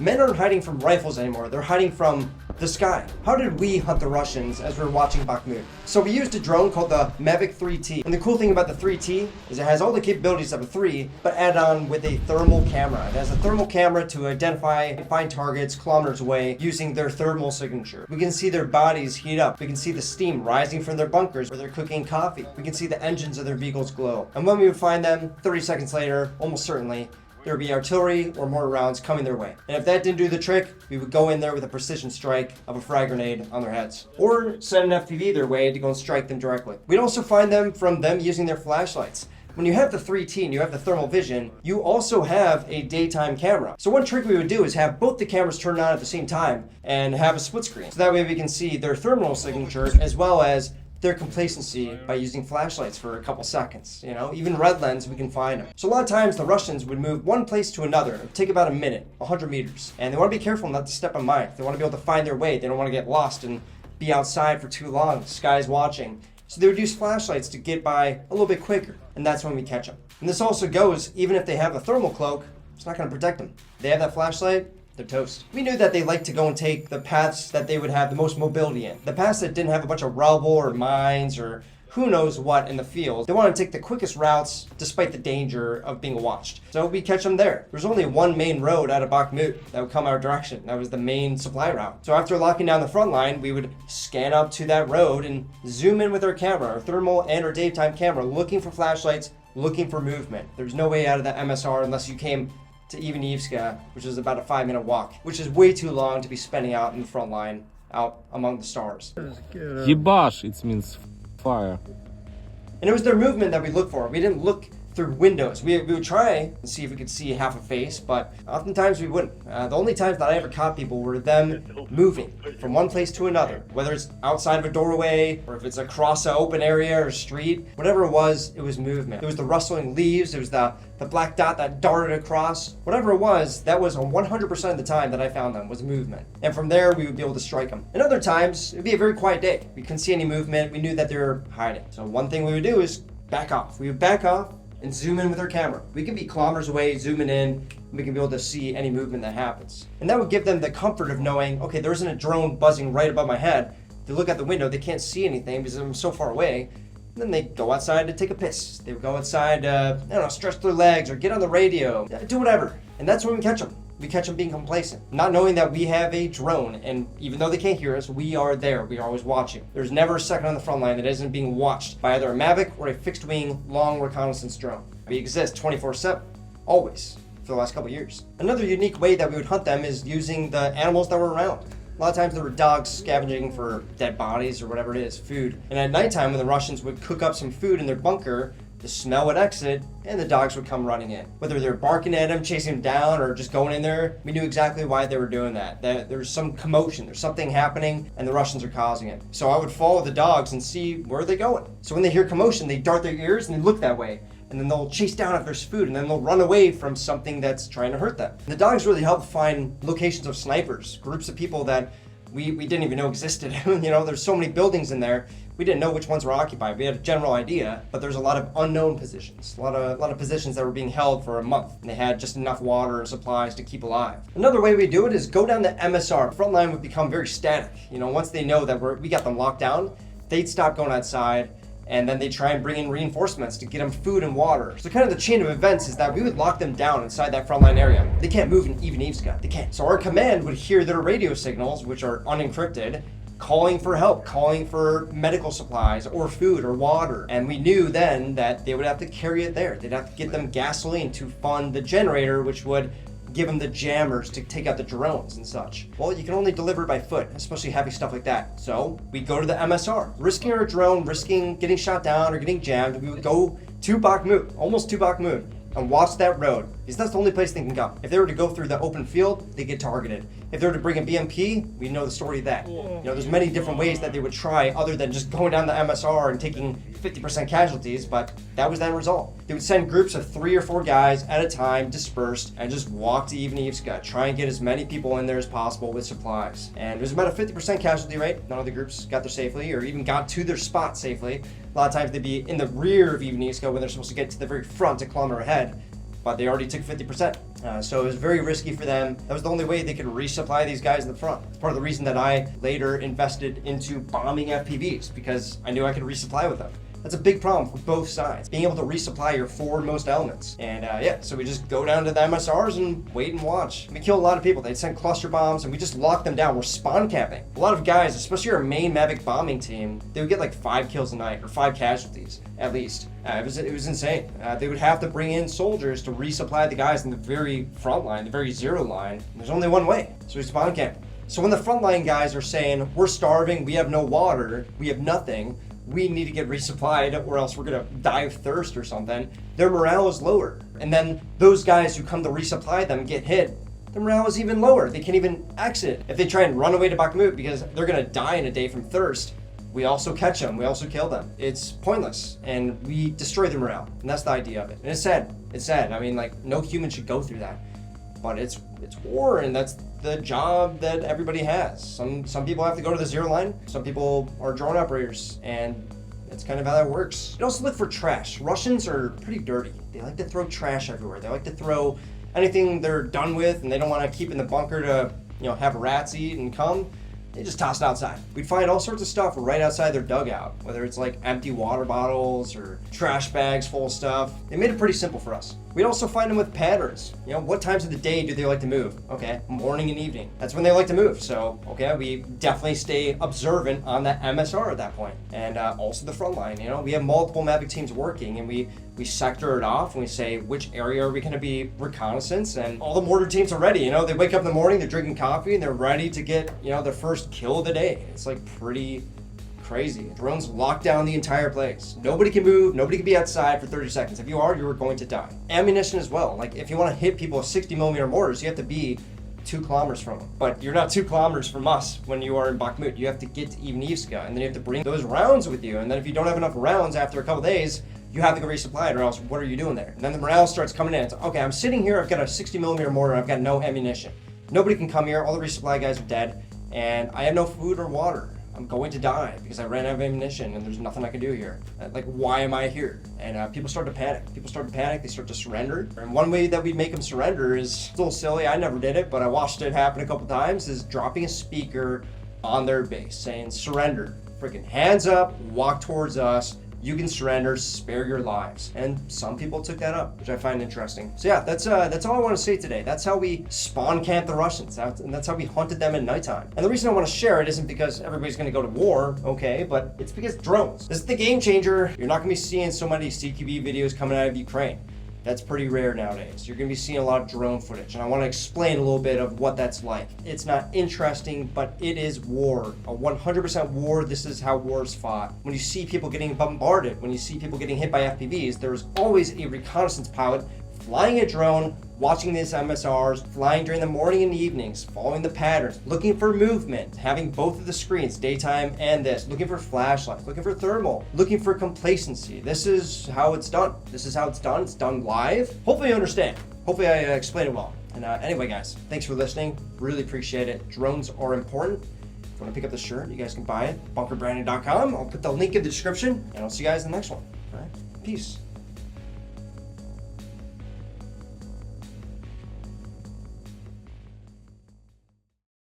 Men aren't hiding from rifles anymore, they're hiding from the sky. How did we hunt the Russians as we were watching Bakhmut? So we used a drone called the Mavic 3T. And the cool thing about the 3T is it has all the capabilities of a 3, but added on with a thermal camera. It has a thermal camera to identify and find targets kilometers away using their thermal signature. We can see their bodies heat up. We can see the steam rising from their bunkers where they're cooking coffee. We can see the engines of their vehicles glow. And when we would find them, 30 seconds later, almost certainly, there would be artillery or mortar rounds coming their way. And if that didn't do the trick, we would go in there with a precision strike of a frag grenade on their heads. Or send an FPV their way to go and strike them directly. We'd also find them from them using their flashlights. When you have the 3T and you have the thermal vision, you also have a daytime camera. So one trick we would do is have both the cameras turned on at the same time and have a split screen. So that way we can see their thermal signature as well as their complacency by using flashlights for a couple seconds. You know, even red lens, we can find them. So a lot of times the Russians would move one place to another. It would take about a minute, 100 meters. And they want to be careful not to step on mine. They want to be able to find their way. They don't want to get lost and be outside for too long. The sky's watching. So they would use flashlights to get by a little bit quicker. And that's when we catch them. And this also goes, even if they have a thermal cloak, it's not going to protect them. They have that flashlight, they're toast. We knew that they like to go and take the paths that they would have the most mobility in. The paths that didn't have a bunch of rubble or mines or who knows what in the field. They want to take the quickest routes despite the danger of being watched. So we catch them there. There's only one main road out of Bakhmut that would come our direction. That was the main supply route. So after locking down the front line, we would scan up to that road and zoom in with our camera, our thermal and our daytime camera, looking for flashlights, looking for movement. There's no way out of that MSR unless you came to Ivanivska, which is about a 5-minute walk, which is way too long to be spending out in the front line, out among the stars. Yibash, it means fire. And it was their movement that we looked for. We didn't look through windows. We would try and see if we could see half a face, but oftentimes we wouldn't. The only times that I ever caught people were them moving from one place to another, whether it's outside of a doorway or if it's across an open area or street. Whatever it was movement. It was the rustling leaves, it was the black dot that darted across. Whatever it was, that was 100% of the time that I found them was movement. And from there, we would be able to strike them. And other times, it'd be a very quiet day. We couldn't see any movement. We knew that they were hiding. So one thing we would do is back off. We would back off and zoom in with our camera. We can be kilometers away, zooming in, and we can be able to see any movement that happens. And that would give them the comfort of knowing, okay, there isn't a drone buzzing right above my head. They look at the window, they can't see anything because I'm so far away. And then they go outside to take a piss. They would go outside, stretch their legs or get on the radio, do whatever. And that's when we catch them. We catch them being complacent, not knowing that we have a drone, and even though they can't hear us, we are there. We are always watching. There's never a second on the front line that isn't being watched by either a Mavic or a fixed-wing long reconnaissance drone. We exist 24/7, always, for the last couple years. Another unique way that we would hunt them is using the animals that were around. A lot of times there were dogs scavenging for dead bodies or whatever it is, food. And at nighttime when the Russians would cook up some food in their bunker, the smell would exit and the dogs would come running in. Whether they're barking at him, chasing him down, or just going in there, we knew exactly why they were doing that. There's some commotion, there's something happening, and the Russians are causing it. So I would follow the dogs and see where they're going. So when they hear commotion, they dart their ears and they look that way. And then they'll chase down if there's food, and then they'll run away from something that's trying to hurt them. And the dogs really help find locations of snipers, groups of people that we didn't even know existed. There's so many buildings in there. We didn't know which ones were occupied. We had a general idea, but there's a lot of unknown positions. A lot of positions that were being held for a month, and they had just enough water and supplies to keep alive. Another way we do it is go down the MSR. Frontline would become very static. Once they know that we got them locked down, they'd stop going outside, and then they try and bring in reinforcements to get them food and water. So kind of the chain of events is that we would lock them down inside that frontline area. They can't move in Ivanivska. They can't. So our command would hear their radio signals, which are unencrypted, calling for help, calling for medical supplies or food or water. And we knew then that they would have to carry it there. They'd have to get them gasoline to fund the generator, which would give them the jammers to take out the drones and such. Well, you can only deliver by foot, especially heavy stuff like that. So we go to the MSR, risking our drone, risking getting shot down or getting jammed. We would go to Bakhmut, almost to Bakhmut, and watch that road, because that's the only place they can go. If they were to go through the open field, they get targeted. If they were to bring a BMP, we know the story of that. There's many different ways that they would try other than just going down the MSR and taking 50% casualties, but that was that result. They would send groups of 3 or 4 guys at a time, dispersed, and just walk to Ivanivska, try and get as many people in there as possible with supplies. And there's about a 50% casualty rate. None of the groups got there safely or even got to their spot safely. A lot of times they'd be in the rear of Ivanivska when they're supposed to get to the very front, a kilometer ahead. but they already took 50%. So it was very risky for them. That was the only way they could resupply these guys in the front. It's part of the reason that I later invested into bombing FPVs, because I knew I could resupply with them. That's a big problem for both sides, being able to resupply your forwardmost elements. And yeah, so we just go down to the MSRs and wait and watch. We kill a lot of people. They'd send cluster bombs and we just lock them down. We're spawn camping. A lot of guys, especially our main Mavic bombing team, they would get like 5 kills a night or 5 casualties at least. It was insane. They would have to bring in soldiers to resupply the guys in the very front line, the very zero line. There's only one way, so we spawn camp. So when the frontline guys are saying, we're starving, we have no water, we have nothing, we need to get resupplied or else we're gonna die of thirst or something, their morale is lower. And then those guys who come to resupply them get hit, their morale is even lower. They can't even exit. If they try and run away to Bakhmut because they're gonna die in a day from thirst, we also catch them, we also kill them. It's pointless, and we destroy their morale, and that's the idea of it. And it's sad. I mean, like, no human should go through that. But it's war, and that's the job that everybody has. Some people have to go to the zero line. Some people are drone operators, and that's kind of how that works. You also look for trash. Russians are pretty dirty. They like to throw trash everywhere. They like to throw anything they're done with, and they don't want to keep in the bunker to, have rats eat and come. They just toss it outside. We'd find all sorts of stuff right outside their dugout, whether it's like empty water bottles or trash bags full of stuff. They made it pretty simple for us. We'd also find them with patterns. What times of the day do they like to move? Okay, morning and evening. That's when they like to move. So, okay, we definitely stay observant on that MSR at that point. And also the front line, we have multiple Mavic teams working, and we sector it off and we say, which area are we gonna be reconnaissance? And all the mortar teams are ready, they wake up in the morning, they're drinking coffee, and they're ready to get, their first kill of the day. It's like pretty crazy. Drones lock down the entire place. Nobody can move, nobody can be outside for 30 seconds. If you are, you're going to die. Ammunition as well. Like, if you want to hit people with 60mm mortars, you have to be 2 kilometers from them. But you're not 2 kilometers from us when you are in Bakhmut. You have to get to Ivanivska, and then you have to bring those rounds with you. And then if you don't have enough rounds after a couple days, you have to go resupply it, or else what are you doing there? And then the morale starts coming in. It's okay, I'm sitting here, I've got a 60mm mortar, I've got no ammunition. Nobody can come here, all the resupply guys are dead, and I have no food or water. I'm going to die because I ran out of ammunition and there's nothing I can do here. Like, why am I here? And people start to panic. They start to surrender. And one way that we make them surrender is a little silly. I never did it, but I watched it happen a couple times, is dropping a speaker on their base saying, surrender. Freaking hands up, walk towards us. You can surrender, spare your lives. And some people took that up, which I find interesting. So yeah, that's all I want to say today. That's how we spawn camped the Russians, and that's how we hunted them at nighttime. And the reason I want to share it isn't because everybody's going to go to war, okay, but it's because drones. This is the game changer. You're not going to be seeing so many CQB videos coming out of Ukraine. That's pretty rare nowadays. You're going to be seeing a lot of drone footage, and I want to explain a little bit of what that's like. It's not interesting, but it is war. A 100% war. This is how war's fought. When you see people getting bombarded, when you see people getting hit by FPVs, there's always a reconnaissance pilot flying a drone, watching these MSRs, flying during the morning and evenings, following the patterns, looking for movement, having both of the screens, daytime and this, looking for flashlights, looking for thermal, looking for complacency. This is how it's done. It's done live. Hopefully you understand. Hopefully I explained it well. And anyway, guys, thanks for listening. Really appreciate it. Drones are important. If you want to pick up the shirt, you guys can buy it. bunkerbranding.com. I'll put the link in the description, and I'll see you guys in the next one. All right? Peace.